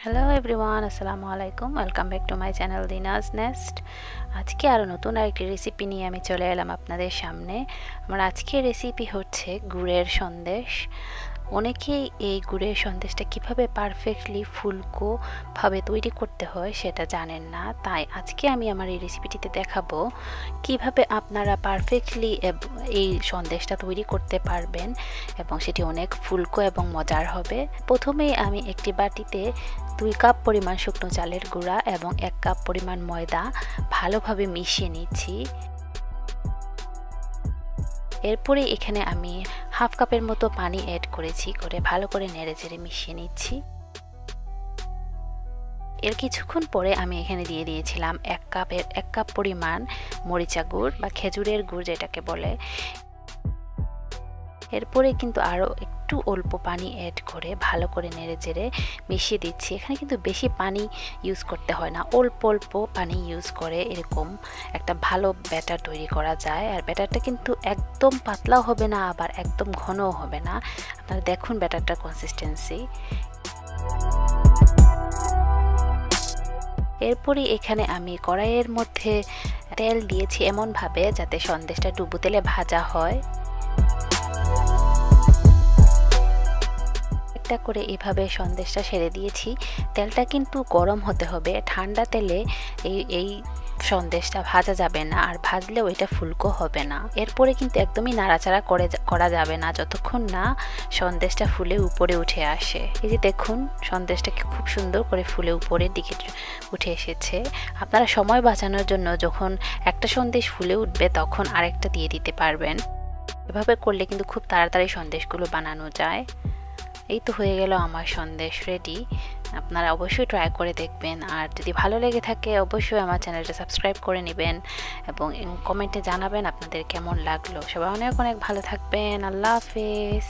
Hello everyone, আসসালামু আলাইকুম। Welcome back to my channel দিনাস নেস্ট। আজকে আরও নতুন আরেকটি রেসিপি নিয়ে আমি চলে এলাম আপনাদের সামনে। আমার আজকের রেসিপি হচ্ছে গুড়ের সন্দেশ। অনেকেই এই গুড়ের সন্দেশটা কিভাবে পারফেক্টলি ফুলকো ভাবে তৈরি করতে হয় সেটা জানেন না, তাই আজকে আমি আমার এই রেসিপিটিতে দেখাবো কিভাবে আপনারা পারফেক্টলি এই সন্দেশটা তৈরি করতে পারবেন এবং সেটি অনেক ফুলকো এবং মজার হবে। প্রথমেই আমি একটি বাটিতে 2 কাপ পরিমাণ শুকনো চালের গুঁড়া এবং 1 কাপ পরিমাণ ময়দা ভালোভাবে মিশিয়ে নিচ্ছি। এরপরে এখানে আমি হাফ কাপের মতো পানি অ্যাড করেছি, করে ভালো করে নেড়েচেড়ে মিশিয়ে নিচ্ছি। এর কিছুক্ষণ পরে আমি এখানে দিয়ে দিয়েছিলাম 1 কাপ পরিমাণ মরিচা গুড় বা খেজুরের গুড় যেটাকে বলে। এরপরে কিন্তু আরও একটু অল্প পানি অ্যাড করে ভালো করে নেড়েচেড়ে মিশিয়ে দিচ্ছি। এখানে কিন্তু বেশি পানি ইউজ করতে হয় না, অল্প অল্প পানি ইউজ করে এরকম একটা ভালো ব্যাটার তৈরি করা যায়। আর ব্যাটারটা কিন্তু একদম পাতলাও হবে না, আবার একদম ঘনও হবে না। আপনারা দেখুন ব্যাটারটার কনসিস্টেন্সি। এরপরে এখানে আমি কড়াইয়ের মধ্যে তেল দিয়েছি এমনভাবে যাতে সন্দেশটা ডুবো তেলে ভাজা হয়। একটা করে এভাবে সন্দেশটা সেরে দিয়েছি। তেলটা কিন্তু গরম হতে হবে, ঠান্ডা তেলে এই সন্দেশটা ভাজা যাবে না, আর ভাজলেও এটা ফুলকো হবে না। এরপরে কিন্তু একদমই নাড়াচাড়া করা যাবে না যতক্ষণ না সন্দেশটা ফুলে উপরে উঠে আসে। এই যে দেখুন সন্দেশটাকে খুব সুন্দর করে ফুলে উপরের দিকে উঠে এসেছে। আপনারা সময় বাঁচানোর জন্য যখন একটা সন্দেশ ফুলে উঠবে তখন আরেকটা দিয়ে দিতে পারবেন। এভাবে করলে কিন্তু খুব তাড়াতাড়ি সন্দেশগুলো বানানো যায়। এই তো হয়ে গেল আমার সন্দেশ রেডি। আপনারা অবশ্যই ট্রাই করে দেখবেন, আর যদি ভালো লেগে থাকে অবশ্যই আমার চ্যানেলটা সাবস্ক্রাইব করে নেবেন এবং কমেন্টে জানাবেন আপনাদের কেমন লাগলো। সবাই অনেক অনেক ভালো থাকবেন। আল্লাহ হাফেজ।